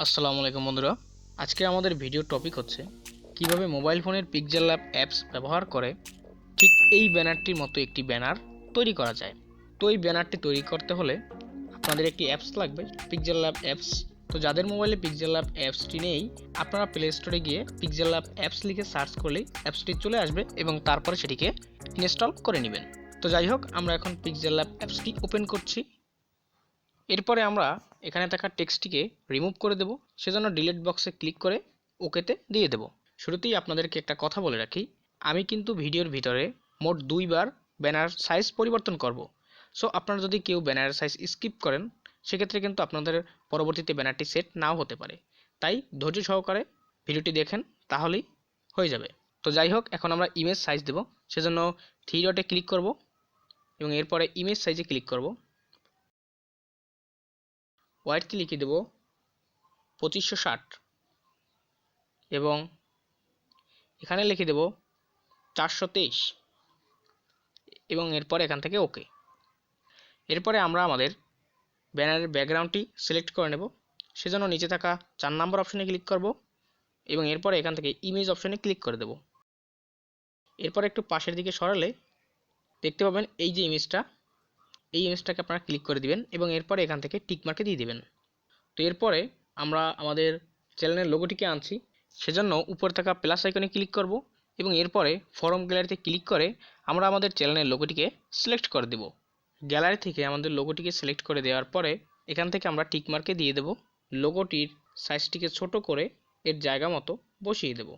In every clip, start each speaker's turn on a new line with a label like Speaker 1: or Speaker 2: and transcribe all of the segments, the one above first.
Speaker 1: আসসালামু আলাইকুম বন্ধুরা, আজকে আমাদের ভিডিও টপিক হচ্ছে কিভাবে মোবাইল ফোনের পিক্সেল ল্যাব অ্যাপস ব্যবহার করে ঠিক এই ব্যানারটির মতো একটি ব্যানার তৈরি করা যায়। তো এই ব্যানারটি তৈরি করতে হলে আপনাদের একটি অ্যাপস লাগবে, পিক্সেল ল্যাব অ্যাপস। তো যাদের মোবাইলে পিক্সেল ল্যাব অ্যাপসটি নেই, আপনারা প্লে স্টোরে গিয়ে পিক্সেল ল্যাব অ্যাপস লিখে সার্চ করলেই অ্যাপসটি চলে আসবে এবং তারপরে সেটিকে ইনস্টল করে নেবেন। তো যাই হোক, আমরা এখন পিক্সেল ল্যাব অ্যাপসটি ওপেন করছি। এরপরে আমরা এখানে থাকা টেক্সটটিকে রিমুভ করে দেব, সেজন্য ডিলিট বক্সে ক্লিক করে ওকেতে দিয়ে দেব। শুরুতেই আপনাদেরকে একটা কথা বলে রাখি, আমি কিন্তু ভিডিওর ভিতরে মোট 2বার ব্যানার সাইজ পরিবর্তন করব। সো আপনারা যদি কেউ ব্যানারের সাইজ স্কিপ করেন, সেক্ষেত্রে কিন্তু আপনাদের পরবর্তীতে ব্যানারটি সেট নাও হতে পারে। তাই ধৈর্য সহকারে ভিডিওটি দেখেন, তাহলেই হয়ে যাবে। তো যাই হোক, এখন আমরা ইমেজ সাইজ দেব, সেজন্য 3 ডটে ক্লিক করব এবং এরপরে ইমেজ সাইজে ক্লিক করব। ওয়াইডকে লিখে দেব 2560 এবং এখানে লিখে দেব 423 এবং এরপরে এখান থেকে ওকে। এরপরে আমরা আমাদের ব্যানারের ব্যাকগ্রাউন্ডটি সিলেক্ট করে নেব, সেজন্য নিচে থাকা 4 নম্বর অপশনে ক্লিক করব এবং এরপরে এখান থেকে ইমেজ অপশনে ক্লিক করে দেব। এরপর একটু পাশের দিকে সরালে দেখতে পাবেন এই যে ইমেজটা, এই ইমেজটাকে আপনারা ক্লিক করে দিবেন এবং এরপরে এখান থেকে টিক মার্কে দিয়ে দিবেন। তো এরপরে আমরা আমাদের চ্যানেলের লোগোটিকে আনছি, সেজন্য উপরে থাকা প্লাস আইকনে ক্লিক করব এবং এরপরে ফরম গ্যালারিতে ক্লিক করে আমরা আমাদের চ্যানেলের লোগোটিকে সিলেক্ট করে দেব। গ্যালারি থেকে আমাদের লোগোটিকে সিলেক্ট করে দেওয়ার পরে এখান থেকে আমরা টিক মার্কে দিয়ে দেব। লোগোটির সাইজটিকে ছোট করে এর জায়গা মতো বসিয়ে দেব।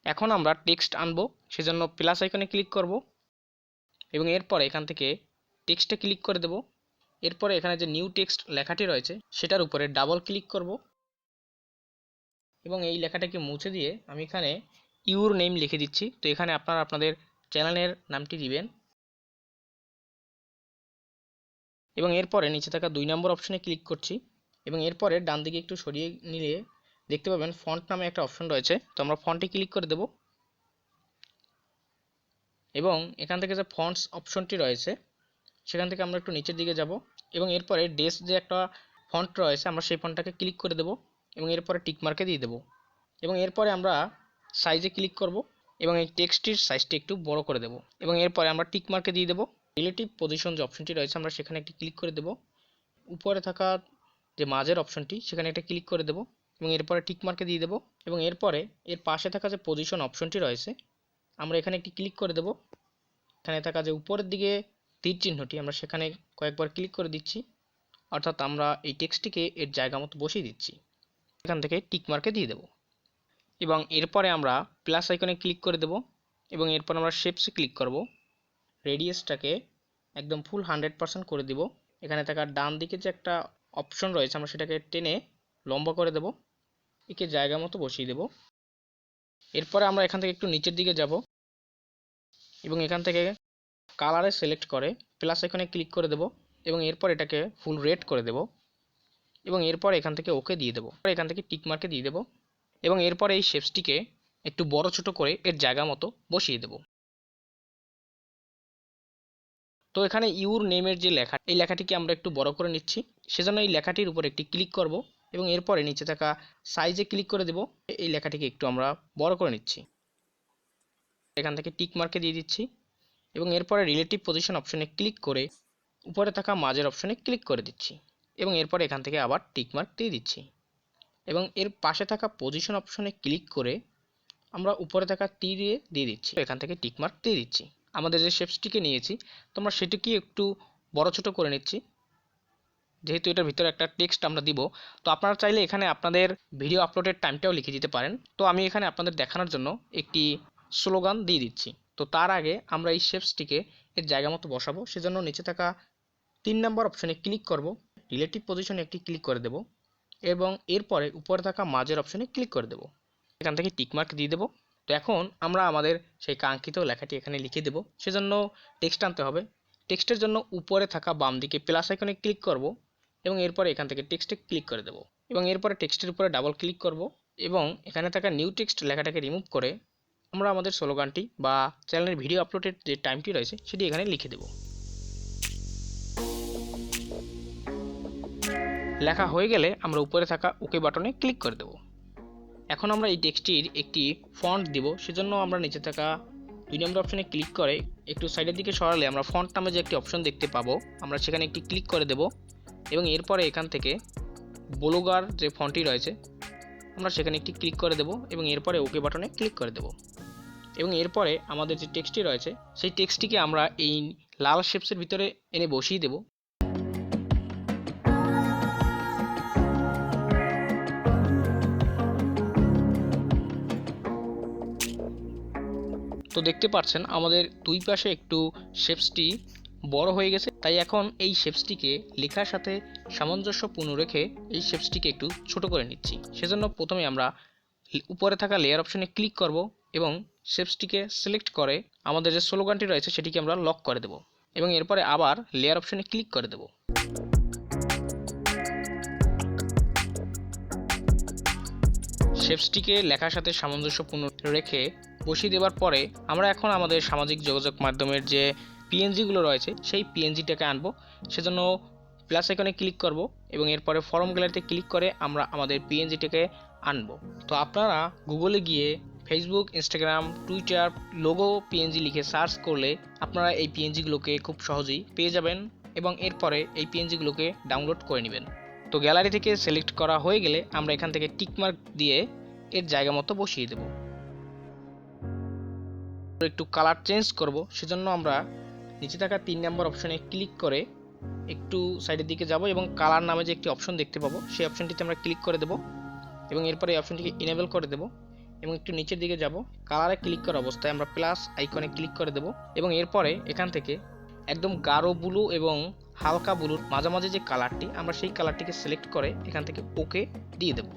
Speaker 1: এখন আমরা টেক্সট আনবো, সেজন্য প্লাস আইকনে ক্লিক করব এবং এরপরে এখান থেকে টেক্সটে ক্লিক করে দেব। এরপরে এখানে যে নিউ টেক্সট লেখাটি রয়েছে সেটার উপরে ডাবল ক্লিক করব এবং এই লেখাটাকে মুছে দিয়ে আমি এখানে ইউর নেম লিখে দিচ্ছি। তো এখানে আপনারা আপনাদের চ্যানেলের নামটি দিবেন এবং এরপরে নিচে থাকা 2 নম্বর অপশনে ক্লিক করছি এবং এরপরে ডান দিকে একটু সরিয়ে নিলে দেখতে পাবেন ফন্ট নামে একটা অপশন রয়েছে। তো আমরা ফন্টে ক্লিক করে দেব এবং এখান থেকে যে ফন্টস অপশনটি রয়েছে সেখান থেকে আমরা একটু নিচের দিকে যাব এবং এরপরে ডেস যে একটা ফন্ট রয়েছে আমরা সেই ফন্টটাকে ক্লিক করে দেব এবং এরপরে টিক মার্কে দিয়ে দেব এবং এরপরে আমরা সাইজে ক্লিক করব এবং এই টেক্সটটির সাইজটি একটু বড় করে দেব এবং এরপরে আমরা টিক মার্কে দিয়ে দেব। রিলেটিভ পজিশন যে অপশনটি রয়েছে আমরা সেখানে একটি ক্লিক করে দেব। উপরে থাকা যে মাঝের অপশনটি সেখানে একটা ক্লিক করে দেব এবং এরপরে টিক মার্কে দিয়ে দেব এবং এরপরে এর পাশে থাকা যে পজিশন অপশনটি রয়েছে আমরা এখানে একটি ক্লিক করে দেব। এখানে থাকা যে উপরের দিকে তীর চিহ্নটি আমরা সেখানে কয়েকবার ক্লিক করে দিচ্ছি, অর্থাৎ আমরা এই টেক্সটটিকে এর জায়গা মতো বসিয়ে দিচ্ছি। এখান থেকে টিক মার্কে দিয়ে দেব এবং এরপরে আমরা প্লাস আইকনে ক্লিক করে দেব এবং এরপর আমরা শেপসে ক্লিক করব। রেডিয়াসটাকে একদম ফুল 100% করে দিব। এখানে থাকা ডান দিকে যে একটা অপশন রয়েছে আমরা সেটাকে টেনে লম্বা করে দেব, একে জায়গা মতো বসিয়ে দেব। এরপরে আমরা এখান থেকে একটু নিচের দিকে যাব এবং এখান থেকে কালারে সিলেক্ট করে প্লাস আইকনে ক্লিক করে দেব এবং এরপর এটাকে ফুল রেড করে দেব এবং এরপর এখান থেকে ওকে দিয়ে দেব। এখান থেকে টিক মার্কে দিয়ে দেব এবং এরপর এই শেপসটিকে একটু বড় ছোট করে এর জায়গা মতো বসিয়ে দেব। তো এখানে ইউর নেমের যে লেখা, এই লেখাটিকে আমরা একটু বড় করে নিচ্ছি, সেজন্য এই লেখাটির উপর একটি ক্লিক করব এবং এরপরে নিচে থাকা সাইজে ক্লিক করে দেব। এই লেখাটিকে একটু আমরা বড় করে নিচ্ছি, এখান থেকে টিক মার্কে দিয়ে দিচ্ছি এবং এরপরে রিলেটিভ পজিশন অপশনে ক্লিক করে উপরে থাকা মাঝের অপশনে ক্লিক করে দিচ্ছি এবং এরপরে এখান থেকে আবার টিক মার্ক দিয়ে দিচ্ছি এবং এর পাশে থাকা পজিশন অপশনে ক্লিক করে আমরা উপরে থাকা তীরে দিয়ে দিচ্ছি, এখান থেকে টিক মার্ক দিয়ে দিচ্ছি। আমাদের যে শেপসটিকে নিয়েছি তোমরা সেটিকে একটু বড় ছোট করে নিচ্ছি, যেহেতু এটার ভিতরে একটা টেক্সট আমরা দিব। তো আপনারা চাইলে এখানে আপনাদের ভিডিও আপলোডের টাইমটাও লিখে দিতে পারেন। তো আমি এখানে আপনাদের দেখানোর জন্য একটি স্লোগান দিয়ে দিচ্ছি। তো তার আগে আমরা এই শেপসটিকে এর জায়গা মতো বসাবো, সেজন্য নিচে থাকা 3 নম্বর অপশনে ক্লিক করব, রিলেটিভ পজিশনে একটি ক্লিক করে দেব এবং এরপরে উপরে থাকা মাঝের অপশনে ক্লিক করে দেব, এখান থেকে টিক মার্ক দিয়ে দেব। তো এখন আমরা আমাদের সেই কাঙ্ক্ষিত লেখাটি এখানে লিখে দেব, সেজন্য টেক্সট আনতে হবে। টেক্সটের জন্য উপরে থাকা বাম দিকে প্লাস আইকনে ক্লিক করব এবং এরপরে এখান থেকে টেক্সটে ক্লিক করে দেব এবং এরপরে টেক্সটের উপরে ডাবল ক্লিক করব এবং এখানে থাকা নিউ টেক্সট লেখাটাকে রিমুভ করে আমরা আমাদের স্লোগানটি বা চ্যানেলের ভিডিও আপলোডের যে টাইমটি রয়েছে সেটি এখানে লিখে দেব। লেখা হয়ে গেলে আমরা উপরে থাকা ওকে বাটনে ক্লিক করে দেব। এখন আমরা এই টেক্সটটির একটি ফন্ট দিব, সেজন্য আমরা নিচে থাকা 2 নম্বর অপশনে ক্লিক করে একটু সাইডের দিকে সরালে আমরা ফন্ট নামে যে একটি অপশন দেখতে পাবো, আমরা সেখানে একটি ক্লিক করে দেব এবং এরপরে এখান থেকে ব্লগার যে ফন্টটি রয়েছে আমরা সেখানে একটি ক্লিক করে দেব এবং এরপরে ওকে বাটনে ক্লিক করে দেব এবং এরপরে আমাদের যে টেক্সটটি রয়েছে সেই টেক্সটটিকে আমরা এই লাল শেপসের ভিতরে এনে বসিয়ে দেব। তো দেখতে পাচ্ছেন আমাদের দুই পাশে একটু শেপসটি বড় হয়ে গেছে, তাই এখন এই শেপসটিকে লেখার সাথে সামঞ্জস্যপূর্ণ রেখে এই শেপসটিকে একটু ছোট করে নিচ্ছি। সেজন্য প্রথমে আমরা উপরে থাকা লেয়ার অপশনে ক্লিক করব এবং শেপসটিকে সিলেক্ট করে আমাদের যে স্লোগানটি রয়েছে সেটিকে আমরা লক করে দেব এবং এরপরে আবার লেয়ার অপশনে ক্লিক করে দেব। শেপসটিকে লেখার সাথে সামঞ্জস্যপূর্ণ রেখে বসিয়ে দেওয়ার পরে আমরা এখন আমাদের সামাজিক যোগাযোগ মাধ্যমের যে পিএনজিগুলো রয়েছে সেই পিএনজিটাকে আনবো। সেজন্য প্লাস আইকনে ক্লিক করব এবং এরপরে ফরম গ্যালারিতে ক্লিক করে আমরা আমাদের পিএনজিটাকে আনবো। তো আপনারা গুগলে গিয়ে Facebook, Instagram, Twitter logo PNG লিখে সার্চ করলে আপনারা এই পিএনজিগুলোকে খুব সহজেই পেয়ে যাবেন এবং এরপরে এই পিএনজিগুলোকে ডাউনলোড করে নেবেন। তো গ্যালারি থেকে সিলেক্ট করা হয়ে গেলে আমরা এখান থেকে টিকমার্ক দিয়ে এর জায়গা মতো বসিয়ে দেব। একটু কালার চেঞ্জ করব, সেজন্য আমরা নিচে থাকা 3 নম্বর অপশনে ক্লিক করে একটু সাইডের দিকে যাব এবং কালার নামে যে একটি অপশন দেখতে পাবো সেই অপশনটিতে আমরা ক্লিক করে দেব এবং এরপরে এই অপশনটিকে ইনেবল করে দেব এবং একটু নিচের দিকে যাব। কালারে ক্লিক করা অবস্থায় আমরা প্লাস আইকনে ক্লিক করে দেব এবং এরপরে এখান থেকে একদম গাঢ় ব্লু এবং হালকা ব্লুর মাঝামাঝি যে কালারটি আমরা সেই কালারটিকে সিলেক্ট করে এখান থেকে ওকে দিয়ে দেব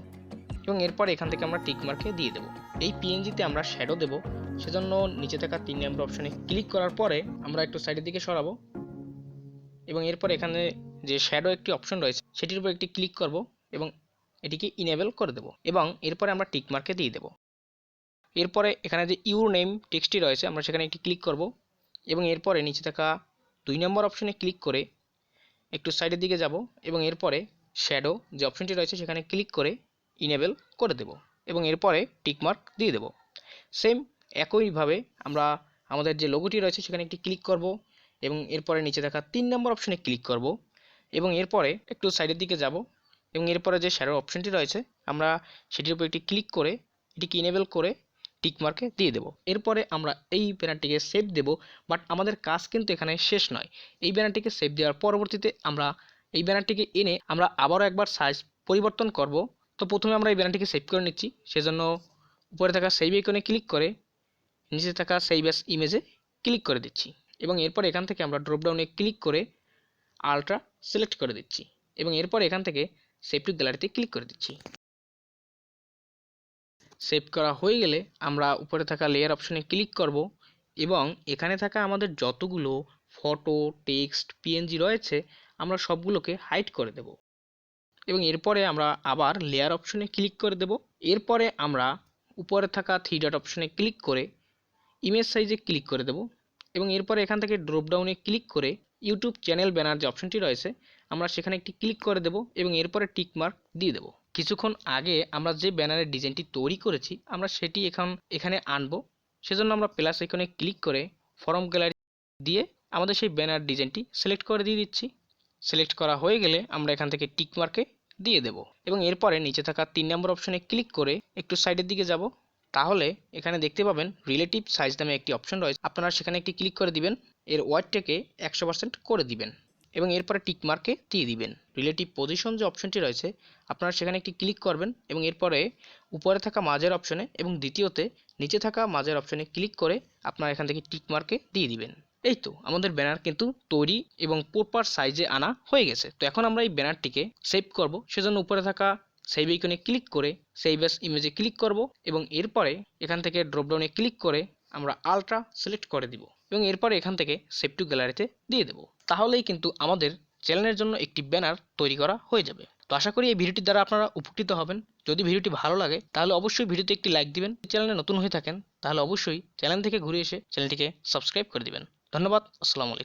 Speaker 1: এবং এরপরে এখান থেকে আমরা টিক মার্কে দিয়ে দেব। এই পিএনজিতে আমরা শ্যাডো দেব, সেজন্য নিচে থাকা 3 নম্বর অপশনে ক্লিক করার পরে আমরা একটু সাইডের দিকে সরাবো এবং এরপর এখানে যে শ্যাডো একটি অপশন রয়েছে সেটির উপর একটি ক্লিক করব এবং এটিকে ইনেবল করে দেব এবং এরপরে আমরা টিক মার্কে দিয়ে দেব। এরপরে এখানে যে ইউর নেম টেক্সটটি রয়েছে আমরা সেখানে একটি ক্লিক করব এবং এরপরে নিচে থাকা 2 নম্বর অপশনে ক্লিক করে একটু সাইডের দিকে যাব এবং এরপরে শ্যাডো যে অপশনটি রয়েছে সেখানে ক্লিক করে ইনেবল করে দেব এবং এরপরে টিকমার্ক দিয়ে দেব। সেম একইভাবে আমরা আমাদের যে লোগোটি রয়েছে সেখানে একটি ক্লিক করব এবং এরপরে নিচে থাকা 3 নম্বর অপশনে ক্লিক করব এবং এরপরে একটু সাইডের দিকে যাব এবং এরপরে যে শ্যাডো অপশনটি রয়েছে আমরা সেটির উপর একটি ক্লিক করে এটিকে ইনেবল করে টিকমার্কে দিয়ে দেব। এরপরে আমরা এই ব্যানারটিকে সেভ দেব, বাট আমাদের কাজ কিন্তু এখানে শেষ নয়। এই ব্যানারটিকে সেভ দেওয়ার পরবর্তীতে আমরা এই ব্যানারটিকে এনে আমরা আবারও একবার সাইজ পরিবর্তন করব। তো প্রথমে আমরা এই ব্যানারটিকে সেভ করে নিচ্ছি, সেজন্য উপরে থাকা সেভ আইকনে ক্লিক করে নিচে থাকা সেভ অ্যাজ ইমেজে ক্লিক করে দিচ্ছি এবং এরপর এখান থেকে আমরা ড্রপডাউনে ক্লিক করে আলট্রা সিলেক্ট করে দিচ্ছি এবং এরপর এখান থেকে সেভ টু গ্যালারিতে ক্লিক করে দিচ্ছি। সেভ করা হয়ে গেলে আমরা উপরে থাকা লেয়ার অপশনে ক্লিক করব এবং এখানে থাকা আমাদের যতগুলো ফটো, টেক্সট, পিএনজি রয়েছে আমরা সবগুলোকে হাইড করে দেব এবং এরপরে আমরা আবার লেয়ার অপশনে ক্লিক করে দেব। এরপরে আমরা উপরে থাকা 3 ডট অপশনে ক্লিক করে ইমেজ সাইজে ক্লিক করে দেব এবং এরপরে এখান থেকে ড্রপডাউনে ক্লিক করে ইউটিউব চ্যানেল ব্যানার যে অপশনটি রয়েছে আমরা সেখানে একটি ক্লিক করে দেব এবং এরপরে টিক মার্ক দিয়ে দেব। কিছুক্ষণ আগে আমরা যে ব্যানারের ডিজাইনটি তৈরি করেছি আমরা সেটি এখানে আনবো, সেজন্য আমরা প্লাস আইকনে ক্লিক করে ফরম গ্যালারি দিয়ে আমাদের সেই ব্যানার ডিজাইনটি সিলেক্ট করে দিয়ে দিচ্ছি। সিলেক্ট করা হয়ে গেলে আমরা এখান থেকে টিক মার্কে দিয়ে দেব এবং এরপরে নিচে থাকা 3 নম্বর অপশনে ক্লিক করে একটু সাইডের দিকে যাব। তাহলে এখানে দেখতে পাবেন রিলেটিভ সাইজ নামে একটি অপশন রয়েছে, আপনারা সেখানে একটি ক্লিক করে দিবেন, এর ওয়াইডটাকে 100% করে দিবেন এবং এরপরে টিক মার্কে দিয়ে দিবেন। রিলেটিভ পজিশন যে অপশনটি রয়েছে আপনারা সেখানে একটি ক্লিক করবেন এবং এরপরে উপরে থাকা মাঝের অপশনে এবং দ্বিতীয়তে নিচে থাকা মাঝের অপশনে ক্লিক করে আপনারা এখান থেকে টিক মার্কে দিয়ে দিবেন। এই তো আমাদের ব্যানার কিন্তু তৈরি এবং প্রপার সাইজে আনা হয়ে গেছে। তো এখন আমরা এই ব্যানারটিকে সেভ করব, সেজন্য উপরে থাকা সেভ আইকনে ক্লিক করে সেভ অ্যাজ ইমেজে ক্লিক করব এবং এরপরে এখান থেকে ড্রপডাউনে ক্লিক করে আমরা আলট্রা সিলেক্ট করে দিব এবং এরপরে এখান থেকে সেভ টু গ্যালারিতে দিয়ে দেব। তাহলেই কিন্তু আমাদের চ্যানেলের জন্য একটি ব্যানার তৈরি করা হয়ে যাবে। তো আশা করি এই ভিডিওটির দ্বারা আপনারা উপকৃত হবেন। যদি ভিডিওটি ভালো লাগে তাহলে অবশ্যই ভিডিওতে একটি লাইক দিবেন। চ্যানেলে নতুন হয়ে থাকেন তাহলে অবশ্যই চ্যানেল থেকে ঘুরে এসে চ্যানেলটিকে সাবস্ক্রাইব করে দিবেন। ধন্যবাদ। আসসালামু আলাইকুম।